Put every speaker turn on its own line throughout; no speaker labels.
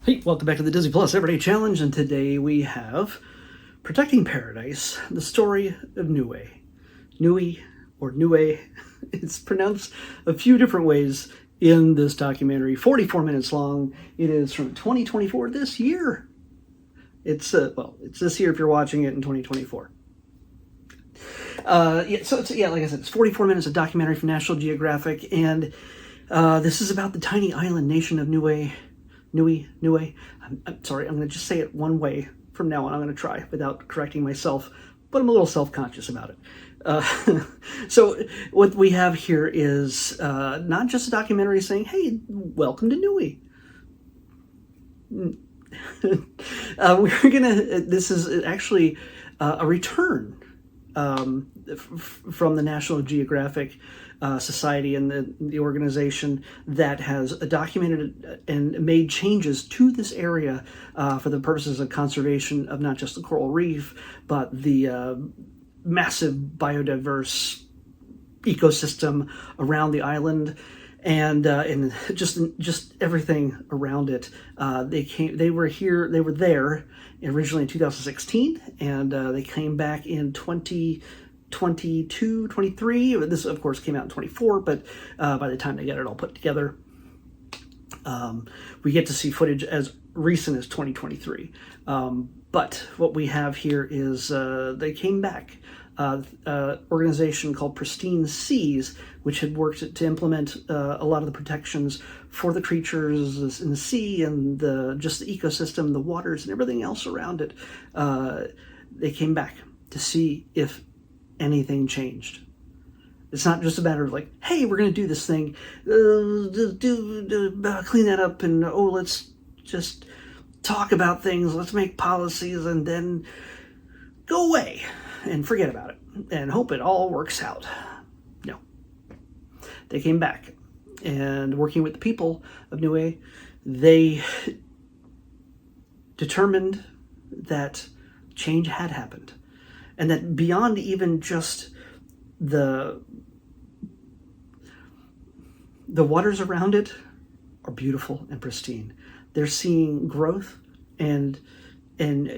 Hey, welcome back to the Disney Plus Everyday Challenge, and today we have Protecting Paradise, the story of Niue. Niue, or Niue, it's pronounced a few different ways in this documentary, 44 minutes long. It is from 2024, this year. It's this year if you're watching it in 2024. Like I said, it's 44 minutes of documentary from National Geographic, and this is about the tiny island nation of Niue. I'm sorry, I'm going to just say it one way from now on. I'm going to try without correcting myself, but I'm a little self-conscious about it. So what we have here is not just a documentary saying, hey, welcome to Niue. This is actually a return from the National Geographic Society and the organization that has documented and made changes to this area for the purposes of conservation of not just the coral reef, but the massive biodiverse ecosystem around the island and just everything around it. They were there originally in 2016, and they came back in 2022, 23. This, of course, came out in 24, but by the time they get it all put together, we get to see footage as recent as 2023. But what we have here is they came back. Organization called Pristine Seas, which had worked to implement a lot of the protections for the creatures in the sea and just the ecosystem, the waters, and everything else around it. They came back to see if anything changed. It's not just a matter of like, hey, we're going to do this thing, clean that up, and let's just talk about things, let's make policies, and then go away and forget about it and hope it all works out. No. They came back, and working with the people of Niue, they determined that change had happened, and that beyond even just the waters around it are beautiful and pristine. They're seeing growth and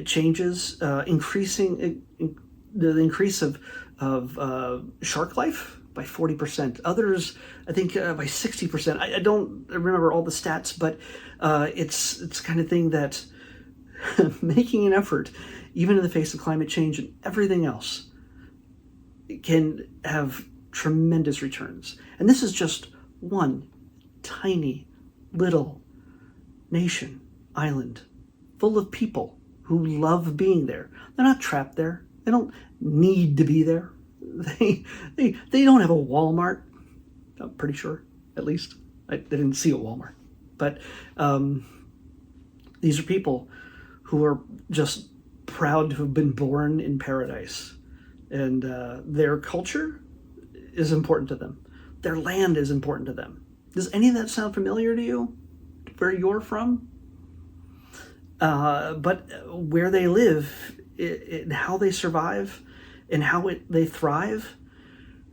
changes, increasing the increase of shark life by 40%. Others, I think, by 60%. I don't remember all the stats, but it's the kind of thing that making an effort, even in the face of climate change and everything else, can have tremendous returns. And this is just one tiny little nation, island, full of people who love being there. They're not trapped there. They don't need to be there. They don't have a Walmart. I'm pretty sure, at least. They didn't see a Walmart. But these are people who are just proud to have been born in paradise. And their culture is important to them. Their land is important to them. Does any of that sound familiar to you? Where you're from? But where they live, and how they survive, and how they thrive,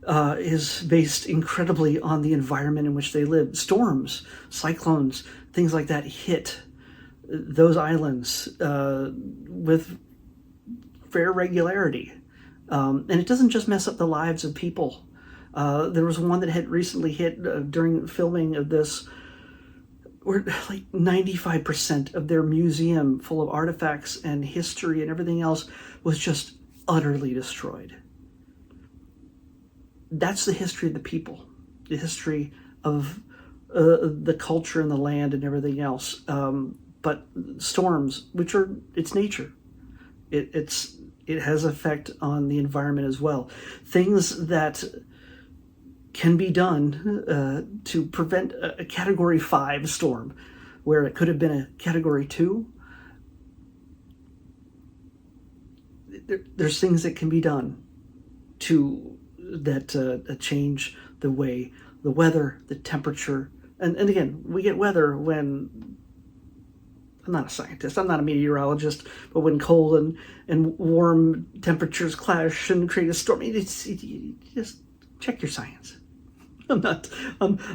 is based incredibly on the environment in which they live. Storms, cyclones, things like that hit those islands with fair regularity. And it doesn't just mess up the lives of people. There was one that had recently hit during filming of this, where like 95% of their museum full of artifacts and history and everything else was just utterly destroyed. That's the history of the people, the history of the culture and the land and everything else. But storms, it's nature. It has effect on the environment as well. Things that can be done to prevent a Category 5 storm, where it could have been a Category 2. There's things that can be done that change the way the weather, the temperature, and again, we get weather when, I'm not a scientist, I'm not a meteorologist, but when cold and warm temperatures clash and create a storm, you just check your science. I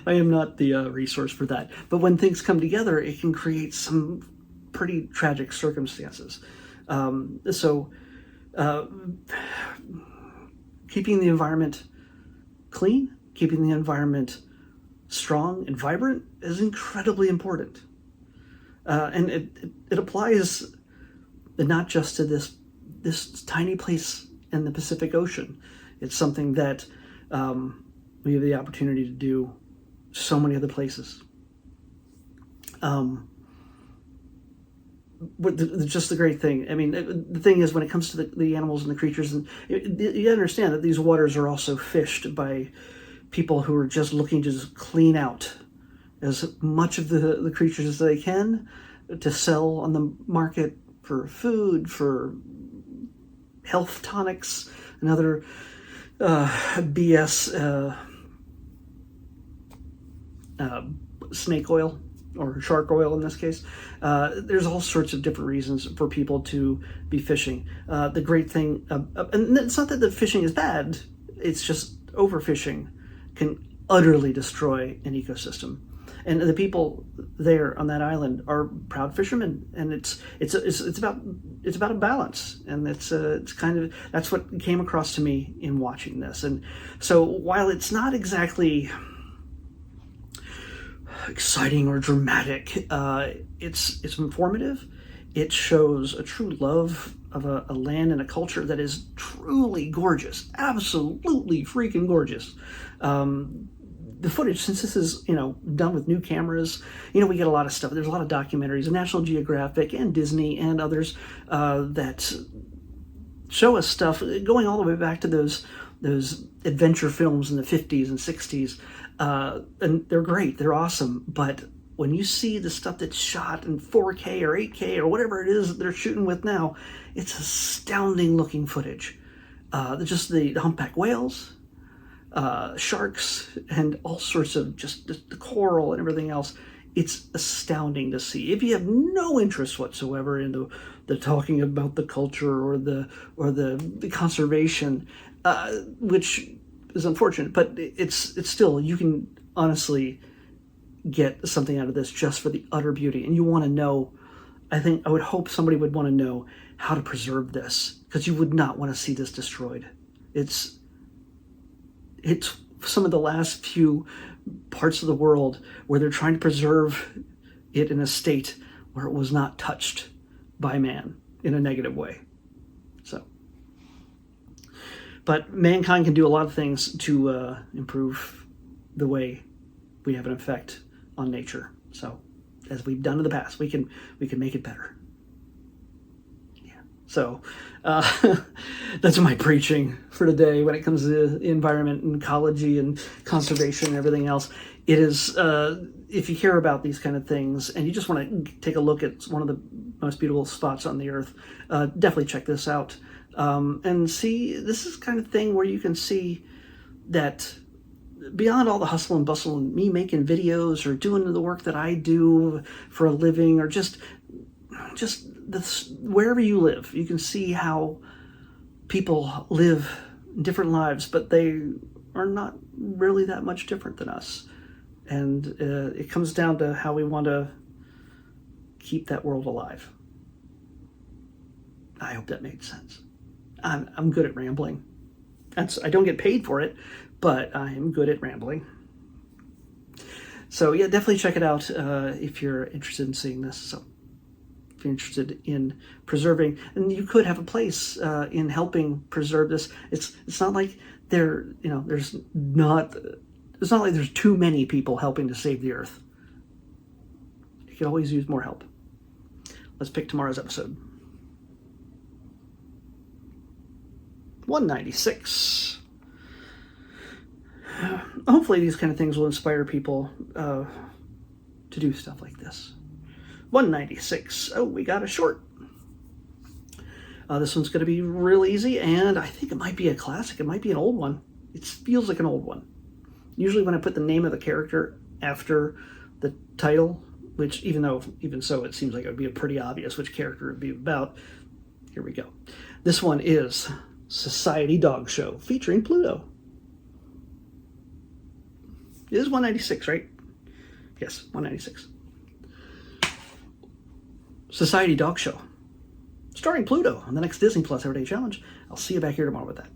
am not the resource for that. But when things come together, it can create some pretty tragic circumstances. So keeping the environment clean, keeping the environment strong and vibrant is incredibly important. And it applies not just to this tiny place in the Pacific Ocean. It's something that we have the opportunity to do so many other places. Just the great thing. I mean, the thing is, when it comes to the animals and the creatures, and you understand that these waters are also fished by people who are just looking to just clean out as much of the creatures as they can to sell on the market for food, for health tonics, and other BS snake oil, or shark oil in this case. There's all sorts of different reasons for people to be fishing. The great thing, and it's not that the fishing is bad, it's just overfishing can utterly destroy an ecosystem. And the people there on that island are proud fishermen, and it's about a balance, and it's kind of, that's what came across to me in watching this. And so while it's not exactly exciting or dramatic, it's informative. It shows a true love of a land and a culture that is truly gorgeous, absolutely freaking gorgeous. The footage, since this is, done with new cameras, we get a lot of stuff. There's a lot of documentaries, National Geographic and Disney and others that show us stuff going all the way back to those adventure films in the 50s and 60s. And they're great, they're awesome. But when you see the stuff that's shot in 4K or 8K or whatever it is that they're shooting with now, it's astounding looking footage. Just the humpback whales, sharks, and all sorts of just the coral and everything else. It's astounding to see. If you have no interest whatsoever in the talking about the culture or the conservation, which is unfortunate, but it's still, you can honestly get something out of this just for the utter beauty. And you want to know, I would hope somebody would want to know how to preserve this, because you would not want to see this destroyed. It's some of the last few parts of the world where they're trying to preserve it in a state where it was not touched by man in a negative way. So, but mankind can do a lot of things to improve the way we have an effect on nature. So, as we've done in the past, we can make it better. So that's my preaching for today when it comes to environment and ecology and conservation and everything else. It is, if you care about these kind of things and you just want to take a look at one of the most beautiful spots on the earth, definitely check this out and see. This is kind of thing where you can see that beyond all the hustle and bustle and me making videos or doing the work that I do for a living, or just this, wherever you live, you can see how people live different lives, but they are not really that much different than us. And it comes down to how we want to keep that world alive. I hope that made sense. I'm good at rambling. I don't get paid for it, but I'm good at rambling. So yeah, definitely check it out if you're interested in seeing this. So if you're interested in preserving, and you could have a place in helping preserve this. It's not like there's not like there's too many people helping to save the earth. You could always use more help. Let's pick tomorrow's episode. 196. Hopefully these kind of things will inspire people to do stuff like this. 196. Oh, we got a short. This one's going to be real easy, and I think it might be a classic. It might be an old one. It feels like an old one. Usually when I put the name of the character after the title, which even so, it seems like it would be pretty obvious which character it would be about. Here we go. This one is Society Dog Show, featuring Pluto. It is 196, right? Yes, 196. Society Dog Show, starring Pluto on the next Disney Plus Everyday Challenge. I'll see you back here tomorrow with that.